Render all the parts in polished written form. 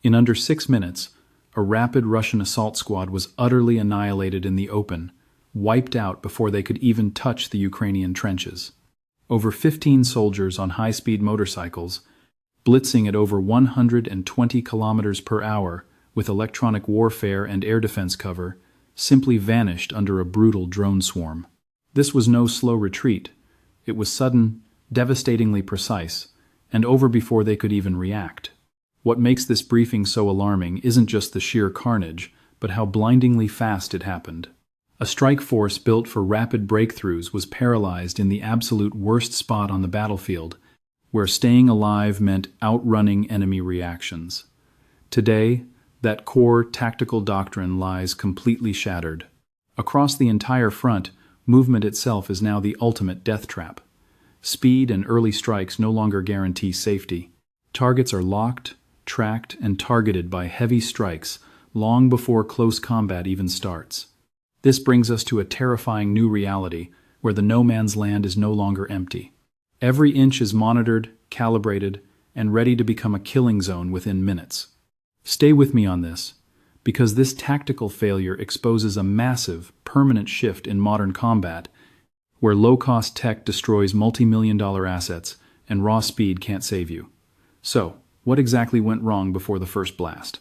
In under 6 minutes, a rapid Russian assault squad was utterly annihilated in the open, wiped out before they could even touch the Ukrainian trenches. Over 15 soldiers on high-speed motorcycles, blitzing at over 120 kilometers per hour with electronic warfare and air defense cover, simply vanished under a brutal drone swarm. This was no slow retreat. It was sudden, devastatingly precise, and over before they could even react. What makes this briefing so alarming isn't just the sheer carnage, but how blindingly fast it happened. A strike force built for rapid breakthroughs was paralyzed in the absolute worst spot on the battlefield, where staying alive meant outrunning enemy reactions. Today, that core tactical doctrine lies completely shattered. Across the entire front, movement itself is now the ultimate death trap. Speed and early strikes no longer guarantee safety. Targets are locked, tracked, and targeted by heavy strikes long before close combat even starts. This brings us to a terrifying new reality where the no man's land is no longer empty. Every inch is monitored, calibrated, and ready to become a killing zone within minutes. Stay with me on this, because this tactical failure exposes a massive, permanent shift in modern combat, where low-cost tech destroys multi-million-dollar assets and raw speed can't save you. So, what exactly went wrong before the first blast?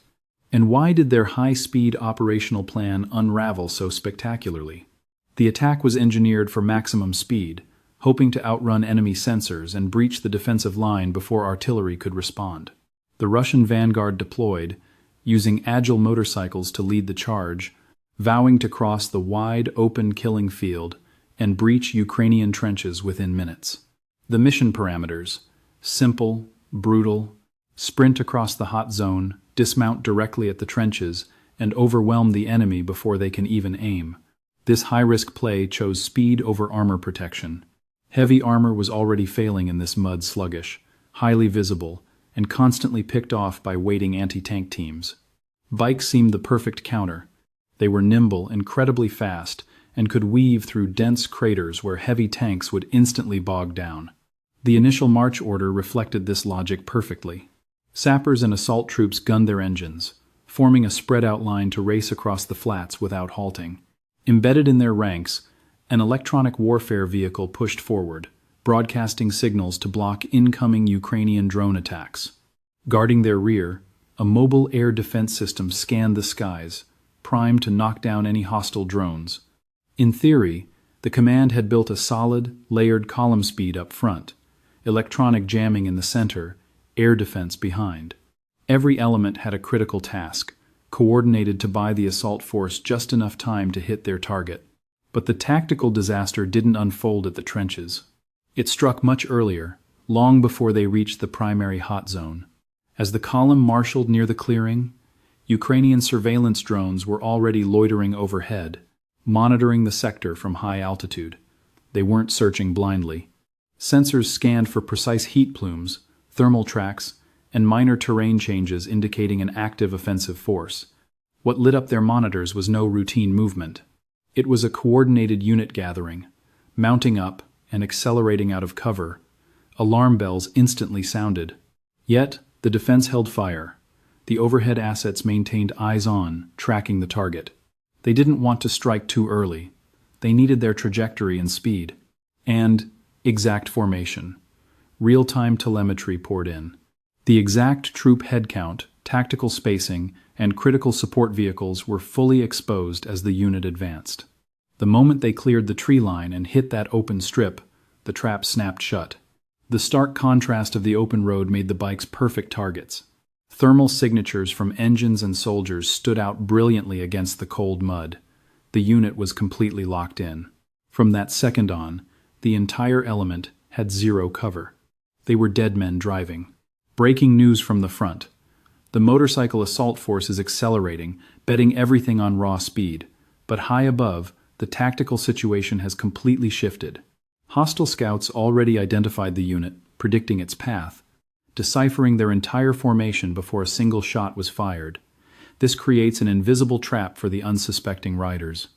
And why did their high-speed operational plan unravel so spectacularly? The attack was engineered for maximum speed, hoping to outrun enemy sensors and breach the defensive line before artillery could respond. The Russian vanguard deployed, using agile motorcycles to lead the charge, vowing to cross the wide, open killing field and breach Ukrainian trenches within minutes. The mission parameters: simple, brutal, sprint across the hot zone, dismount directly at the trenches, and overwhelm the enemy before they can even aim. This high-risk play chose speed over armor protection. Heavy armor was already failing in this mud sluggish, highly visible, and constantly picked off by waiting anti-tank teams. Bikes seemed the perfect counter. They were nimble, incredibly fast, and could weave through dense craters where heavy tanks would instantly bog down. The initial march order reflected this logic perfectly. Sappers and assault troops gunned their engines, forming a spread-out line to race across the flats without halting. Embedded in their ranks, an electronic warfare vehicle pushed forward, broadcasting signals to block incoming Ukrainian drone attacks. Guarding their rear, a mobile air defense system scanned the skies, primed to knock down any hostile drones. In theory, the command had built a solid, layered column speed up front, electronic jamming in the center, air defense behind. Every element had a critical task, coordinated to buy the assault force just enough time to hit their target. But the tactical disaster didn't unfold at the trenches. It struck much earlier, long before they reached the primary hot zone. As the column marshaled near the clearing, Ukrainian surveillance drones were already loitering overhead, monitoring the sector from high altitude. They weren't searching blindly. Sensors scanned for precise heat plumes, thermal tracks, and minor terrain changes indicating an active offensive force. What lit up their monitors was no routine movement. It was a coordinated unit gathering, mounting up and accelerating out of cover. Alarm bells instantly sounded. Yet, the defense held fire. The overhead assets maintained eyes on, tracking the target. They didn't want to strike too early. They needed their trajectory and speed. And exact formation. Real-time telemetry poured in. The exact troop headcount, tactical spacing, and critical support vehicles were fully exposed as the unit advanced. The moment they cleared the tree line and hit that open strip, the trap snapped shut. The stark contrast of the open road made the bikes perfect targets. Thermal signatures from engines and soldiers stood out brilliantly against the cold mud. The unit was completely locked in. From that second on, the entire element had zero cover. They were dead men driving. Breaking news from the front. The motorcycle assault force is accelerating, betting everything on raw speed. But high above, the tactical situation has completely shifted. Hostile scouts already identified the unit, predicting its path, deciphering their entire formation before a single shot was fired. This creates an invisible trap for the unsuspecting riders.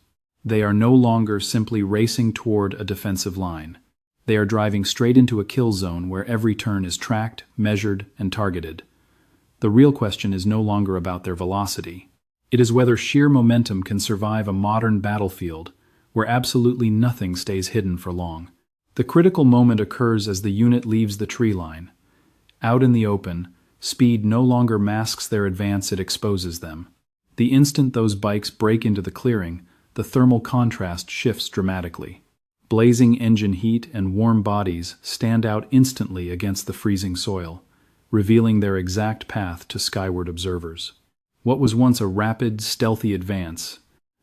They are no longer simply racing toward a defensive line. They are driving straight into a kill zone where every turn is tracked, measured, and targeted. The real question is no longer about their velocity. It is whether sheer momentum can survive a modern battlefield where absolutely nothing stays hidden for long. The critical moment occurs as the unit leaves the tree line. Out in the open, speed no longer masks their advance, it exposes them. The instant those bikes break into the clearing, the thermal contrast shifts dramatically. Blazing engine heat and warm bodies stand out instantly against the freezing soil, revealing their exact path to skyward observers. What was once a rapid, stealthy advance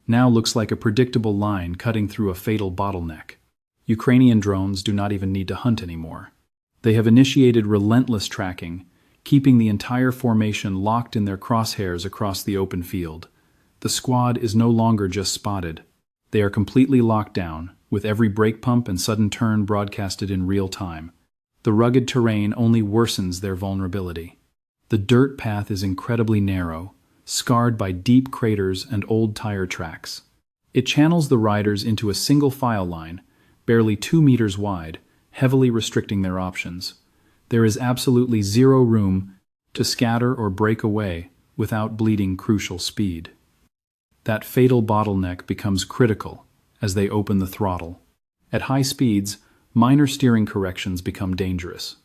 now looks like a predictable line cutting through a fatal bottleneck. Ukrainian drones do not even need to hunt anymore. They have initiated relentless tracking, keeping the entire formation locked in their crosshairs across the open field. The squad is no longer just spotted. They are completely locked down, with every brake pump and sudden turn broadcasted in real time. The rugged terrain only worsens their vulnerability. The dirt path is incredibly narrow, scarred by deep craters and old tire tracks. It channels the riders into a single file line, barely 2 meters wide, heavily restricting their options. There is absolutely zero room to scatter or break away without bleeding crucial speed. That fatal bottleneck becomes critical as they open the throttle. At high speeds, minor steering corrections become dangerous.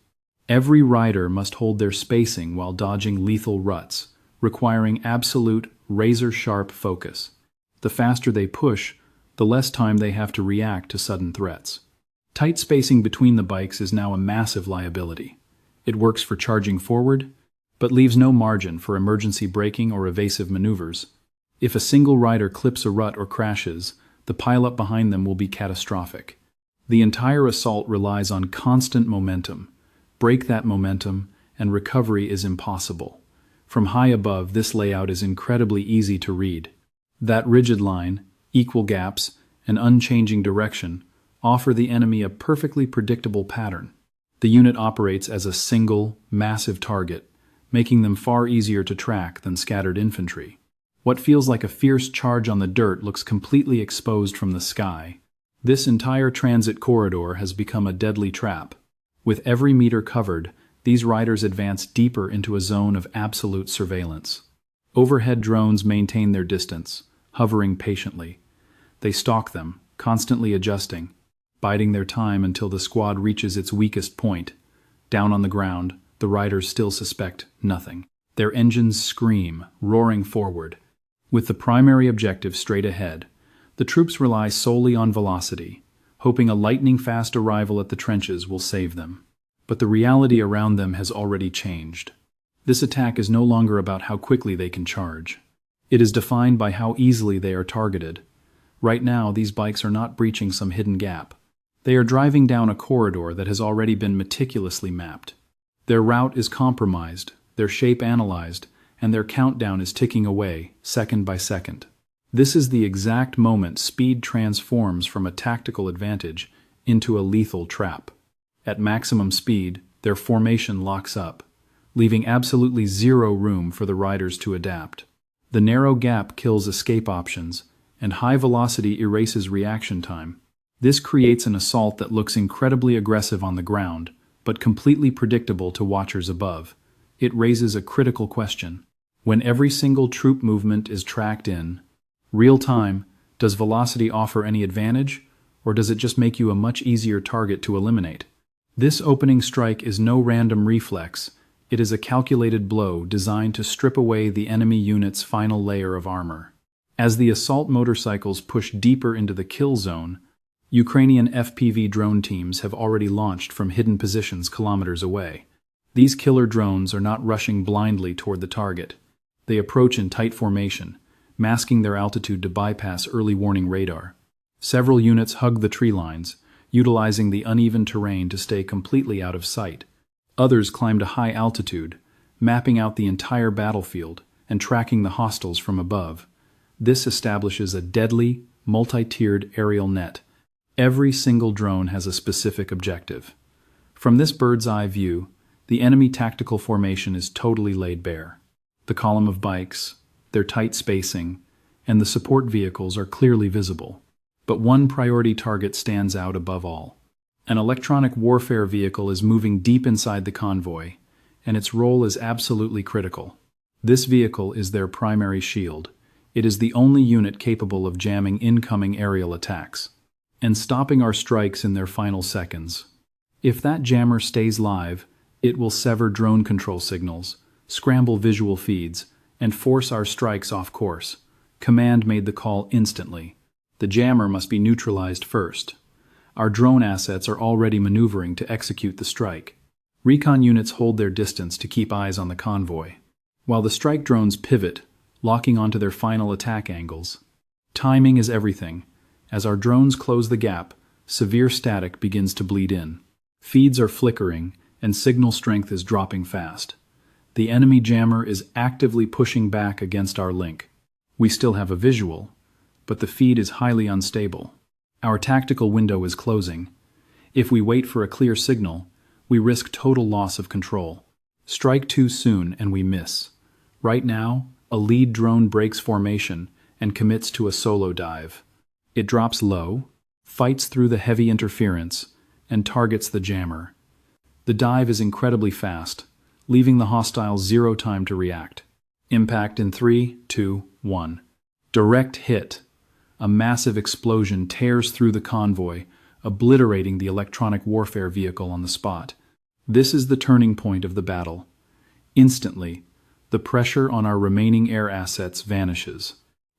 Every rider must hold their spacing while dodging lethal ruts, requiring absolute, razor-sharp focus. The faster they push, the less time they have to react to sudden threats. Tight spacing between the bikes is now a massive liability. It works for charging forward, but leaves no margin for emergency braking or evasive maneuvers. If a single rider clips a rut or crashes, the pileup behind them will be catastrophic. The entire assault relies on constant momentum. Break that momentum, and recovery is impossible. From high above, this layout is incredibly easy to read. That rigid line, equal gaps, and unchanging direction offer the enemy a perfectly predictable pattern. The unit operates as a single, massive target, making them far easier to track than scattered infantry. What feels like a fierce charge on the dirt looks completely exposed from the sky. This entire transit corridor has become a deadly trap. With every meter covered, these riders advance deeper into a zone of absolute surveillance. Overhead drones maintain their distance, hovering patiently. They stalk them, constantly adjusting, biding their time until the squad reaches its weakest point. Down on the ground, the riders still suspect nothing. Their engines scream, roaring forward. With the primary objective straight ahead, the troops rely solely on velocity, hoping a lightning-fast arrival at the trenches will save them. But the reality around them has already changed. This attack is no longer about how quickly they can charge. It is defined by how easily they are targeted. Right now, these bikes are not breaching some hidden gap. They are driving down a corridor that has already been meticulously mapped. Their route is compromised, their shape analyzed, and their countdown is ticking away, second by second. This is the exact moment speed transforms from a tactical advantage into a lethal trap. At maximum speed, their formation locks up, leaving absolutely zero room for the riders to adapt. The narrow gap kills escape options, and high velocity erases reaction time. This creates an assault that looks incredibly aggressive on the ground, but completely predictable to watchers above. It raises a critical question. When every single troop movement is tracked in real time, does velocity offer any advantage, or does it just make you a much easier target to eliminate? This opening strike is no random reflex. It is a calculated blow designed to strip away the enemy unit's final layer of armor. As the assault motorcycles push deeper into the kill zone, Ukrainian FPV drone teams have already launched from hidden positions kilometers away. These killer drones are not rushing blindly toward the target. They approach in tight formation, masking their altitude to bypass early warning radar. Several units hug the tree lines, utilizing the uneven terrain to stay completely out of sight. Others climb to high altitude, mapping out the entire battlefield and tracking the hostiles from above. This establishes a deadly, multi-tiered aerial net. Every single drone has a specific objective. From this bird's-eye view, the enemy tactical formation is totally laid bare. The column of bikes, their tight spacing, and the support vehicles are clearly visible. But one priority target stands out above all. An electronic warfare vehicle is moving deep inside the convoy, and its role is absolutely critical. This vehicle is their primary shield. It is the only unit capable of jamming incoming aerial attacks and stopping our strikes in their final seconds. If that jammer stays live, it will sever drone control signals, scramble visual feeds, and force our strikes off course. Command made the call instantly. The jammer must be neutralized first. Our drone assets are already maneuvering to execute the strike. Recon units hold their distance to keep eyes on the convoy, while the strike drones pivot, locking onto their final attack angles. Timing is everything. As our drones close the gap, severe static begins to bleed in. Feeds are flickering, and signal strength is dropping fast. The enemy jammer is actively pushing back against our link. We still have a visual, but the feed is highly unstable. Our tactical window is closing. If we wait for a clear signal, we risk total loss of control. Strike too soon and we miss. Right now, a lead drone breaks formation and commits to a solo dive. It drops low, fights through the heavy interference, and targets the jammer. The dive is incredibly fast, leaving the hostiles zero time to react. Impact in 3, 2, 1. Direct hit. A massive explosion tears through the convoy, obliterating the electronic warfare vehicle on the spot. This is the turning point of the battle. Instantly, the pressure on our remaining air assets vanishes.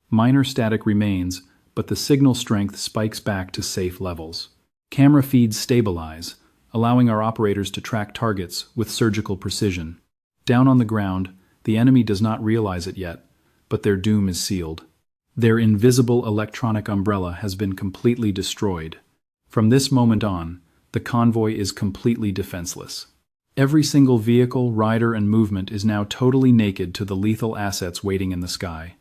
Minor static remains, but the signal strength spikes back to safe levels. Camera feeds stabilize, allowing our operators to track targets with surgical precision. Down on the ground, the enemy does not realize it yet, but their doom is sealed. Their invisible electronic umbrella has been completely destroyed. From this moment on, the convoy is completely defenseless. Every single vehicle, rider, and movement is now totally naked to the lethal assets waiting in the sky.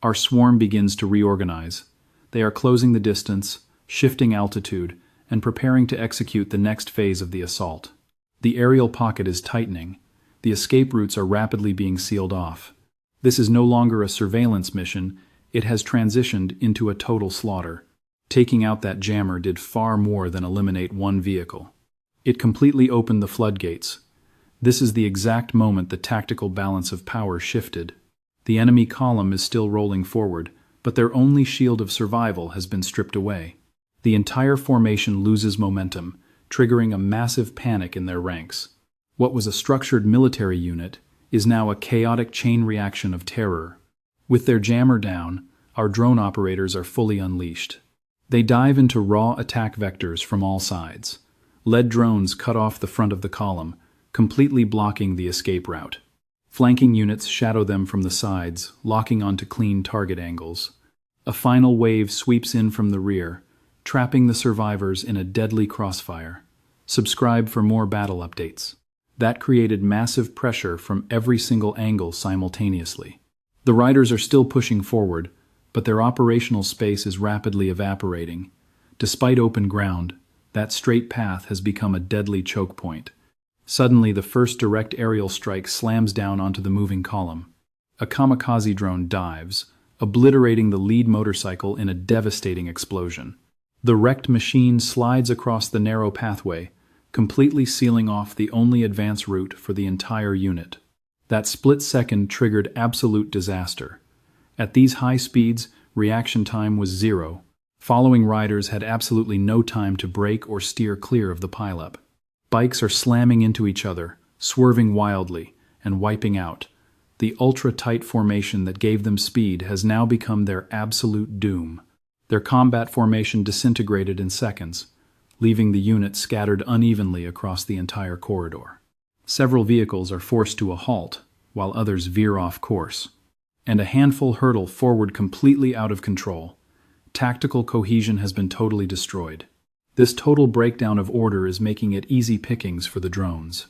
Our swarm begins to reorganize. They are closing the distance, shifting altitude, and preparing to execute the next phase of the assault. The aerial pocket is tightening. The escape routes are rapidly being sealed off. This is no longer a surveillance mission, it has transitioned into a total slaughter. Taking out that jammer did far more than eliminate one vehicle. It completely opened the floodgates. This is the exact moment the tactical balance of power shifted. The enemy column is still rolling forward, but their only shield of survival has been stripped away. The entire formation loses momentum, triggering a massive panic in their ranks. What was a structured military unit is now a chaotic chain reaction of terror. With their jammer down, our drone operators are fully unleashed. They dive into raw attack vectors from all sides. Lead drones cut off the front of the column, completely blocking the escape route. Flanking units shadow them from the sides, locking onto clean target angles. A final wave sweeps in from the rear, trapping the survivors in a deadly crossfire. Subscribe for more battle updates. That created massive pressure from every single angle simultaneously. The riders are still pushing forward, but their operational space is rapidly evaporating. Despite open ground, that straight path has become a deadly choke point. Suddenly, the first direct aerial strike slams down onto the moving column. A kamikaze drone dives, obliterating the lead motorcycle in a devastating explosion. The wrecked machine slides across the narrow pathway, completely sealing off the only advance route for the entire unit. That split second triggered absolute disaster. At these high speeds, reaction time was zero. Following riders had absolutely no time to brake or steer clear of the pileup. Bikes are slamming into each other, swerving wildly, and wiping out. The ultra-tight formation that gave them speed has now become their absolute doom. Their combat formation disintegrated in seconds, leaving the unit scattered unevenly across the entire corridor. Several vehicles are forced to a halt, while others veer off course. And a handful hurtle forward completely out of control. Tactical cohesion has been totally destroyed. This total breakdown of order is making it easy pickings for the drones.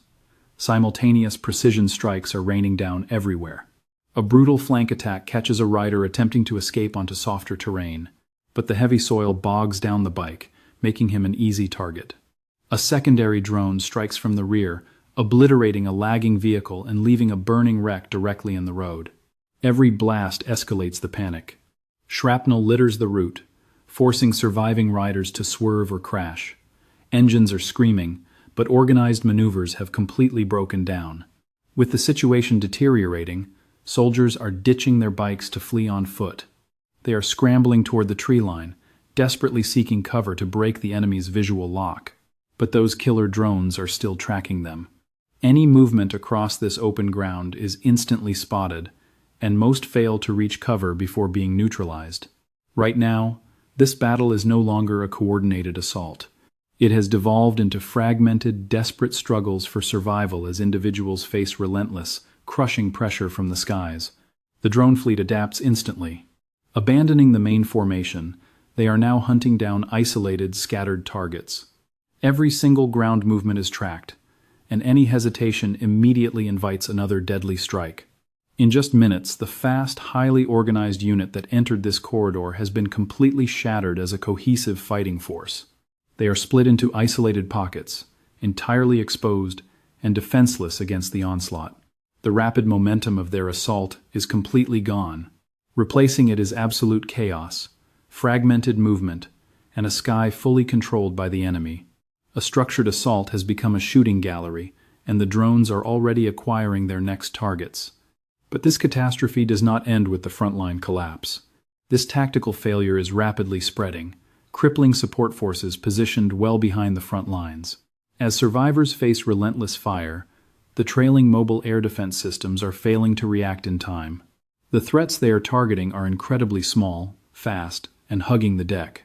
Simultaneous precision strikes are raining down everywhere. A brutal flank attack catches a rider attempting to escape onto softer terrain, but the heavy soil bogs down the bike, making him an easy target. A secondary drone strikes from the rear, obliterating a lagging vehicle and leaving a burning wreck directly in the road. Every blast escalates the panic. Shrapnel litters the route, forcing surviving riders to swerve or crash. Engines are screaming, but organized maneuvers have completely broken down. With the situation deteriorating, soldiers are ditching their bikes to flee on foot. They are scrambling toward the tree line, desperately seeking cover to break the enemy's visual lock. But those killer drones are still tracking them. Any movement across this open ground is instantly spotted, and most fail to reach cover before being neutralized. Right now, this battle is no longer a coordinated assault. It has devolved into fragmented, desperate struggles for survival as individuals face relentless, crushing pressure from the skies. The drone fleet adapts instantly. Abandoning the main formation, they are now hunting down isolated, scattered targets. Every single ground movement is tracked, and any hesitation immediately invites another deadly strike. In just minutes, the fast, highly organized unit that entered this corridor has been completely shattered as a cohesive fighting force. They are split into isolated pockets, entirely exposed and defenseless against the onslaught. The rapid momentum of their assault is completely gone. Replacing it is absolute chaos, fragmented movement, and a sky fully controlled by the enemy. A structured assault has become a shooting gallery, and the drones are already acquiring their next targets. But this catastrophe does not end with the frontline collapse. This tactical failure is rapidly spreading, crippling support forces positioned well behind the front lines. As survivors face relentless fire, the trailing mobile air defense systems are failing to react in time. The threats they are targeting are incredibly small, fast, and hugging the deck.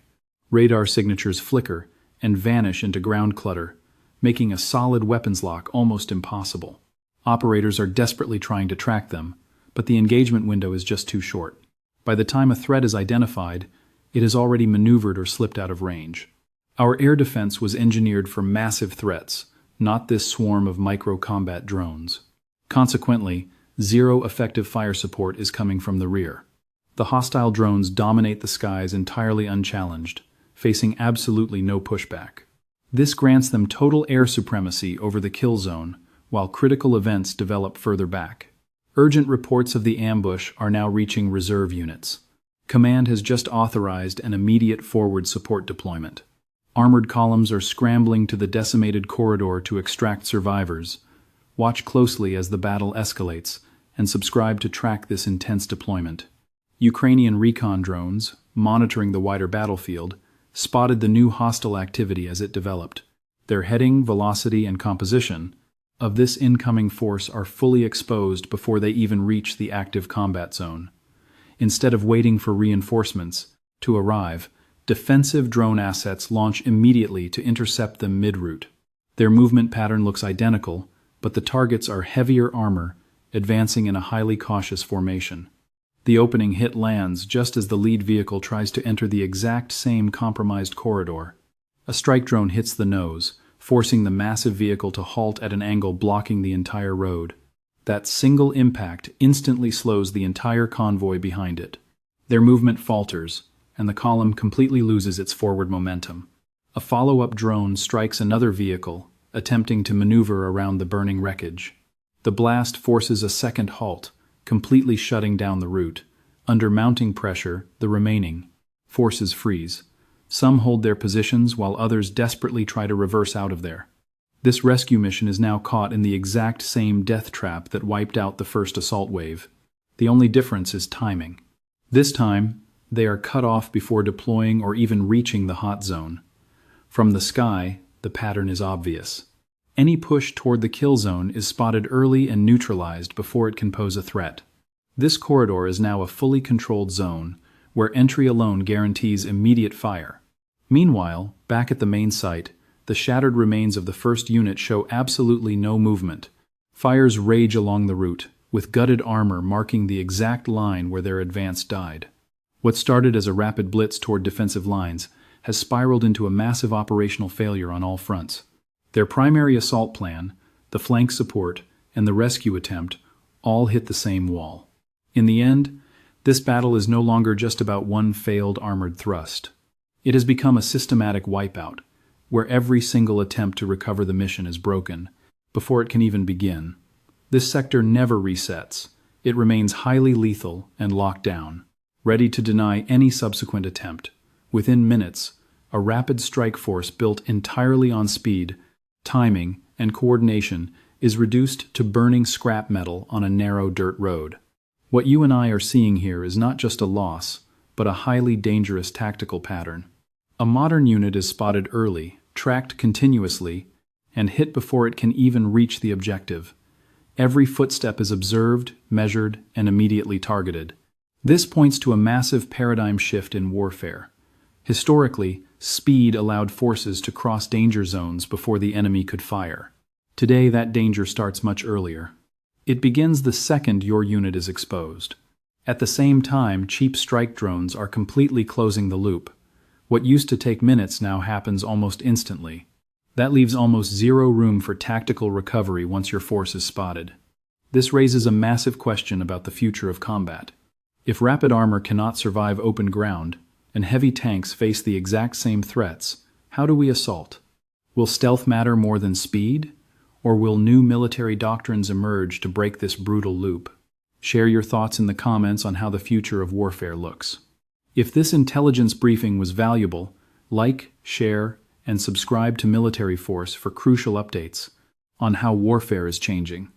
Radar signatures flicker and vanish into ground clutter, making a solid weapons lock almost impossible. Operators are desperately trying to track them, but the engagement window is just too short. By the time a threat is identified, it has already maneuvered or slipped out of range. Our air defense was engineered for massive threats, not this swarm of micro-combat drones. Consequently, zero effective fire support is coming from the rear. The hostile drones dominate the skies entirely unchallenged, facing absolutely no pushback. This grants them total air supremacy over the kill zone, while critical events develop further back. Urgent reports of the ambush are now reaching reserve units. Command has just authorized an immediate forward support deployment. Armored columns are scrambling to the decimated corridor to extract survivors. Watch closely as the battle escalates, and subscribe to track this intense deployment. Ukrainian recon drones, monitoring the wider battlefield, spotted the new hostile activity as it developed. Their heading, velocity, and composition of this incoming force are fully exposed before they even reach the active combat zone. Instead of waiting for reinforcements to arrive, defensive drone assets launch immediately to intercept them mid-route. Their movement pattern looks identical, but the targets are heavier armor, advancing in a highly cautious formation. The opening hit lands just as the lead vehicle tries to enter the exact same compromised corridor. A strike drone hits the nose, forcing the massive vehicle to halt at an angle blocking the entire road. That single impact instantly slows the entire convoy behind it. Their movement falters, and the column completely loses its forward momentum. A follow-up drone strikes another vehicle, attempting to maneuver around the burning wreckage. The blast forces a second halt, completely shutting down the route. Under mounting pressure, the remaining forces freeze. Some hold their positions while others desperately try to reverse out of there. This rescue mission is now caught in the exact same death trap that wiped out the first assault wave. The only difference is timing. This time, they are cut off before deploying or even reaching the hot zone. From the sky, the pattern is obvious. Any push toward the kill zone is spotted early and neutralized before it can pose a threat. This corridor is now a fully controlled zone, where entry alone guarantees immediate fire. Meanwhile, back at the main site, the shattered remains of the first unit show absolutely no movement. Fires rage along the route, with gutted armor marking the exact line where their advance died. What started as a rapid blitz toward defensive lines has spiraled into a massive operational failure on all fronts. Their primary assault plan, the flank support, and the rescue attempt all hit the same wall. In the end, this battle is no longer just about one failed armored thrust. It has become a systematic wipeout, where every single attempt to recover the mission is broken before it can even begin. This sector never resets. It remains highly lethal and locked down, ready to deny any subsequent attempt. Within minutes, a rapid strike force built entirely on speed, timing, and coordination is reduced to burning scrap metal on a narrow dirt road. What you and I are seeing here is not just a loss, but a highly dangerous tactical pattern. A modern unit is spotted early, tracked continuously, and hit before it can even reach the objective. Every footstep is observed, measured, and immediately targeted. This points to a massive paradigm shift in warfare. Historically, speed allowed forces to cross danger zones before the enemy could fire. Today, that danger starts much earlier. It begins the second your unit is exposed. At the same time, cheap strike drones are completely closing the loop. What used to take minutes now happens almost instantly. That leaves almost zero room for tactical recovery once your force is spotted. This raises a massive question about the future of combat. If rapid armor cannot survive open ground, and heavy tanks face the exact same threats, how do we assault? Will stealth matter more than speed? Or will new military doctrines emerge to break this brutal loop? Share your thoughts in the comments on how the future of warfare looks. If this intelligence briefing was valuable, like, share, and subscribe to Military Force for crucial updates on how warfare is changing.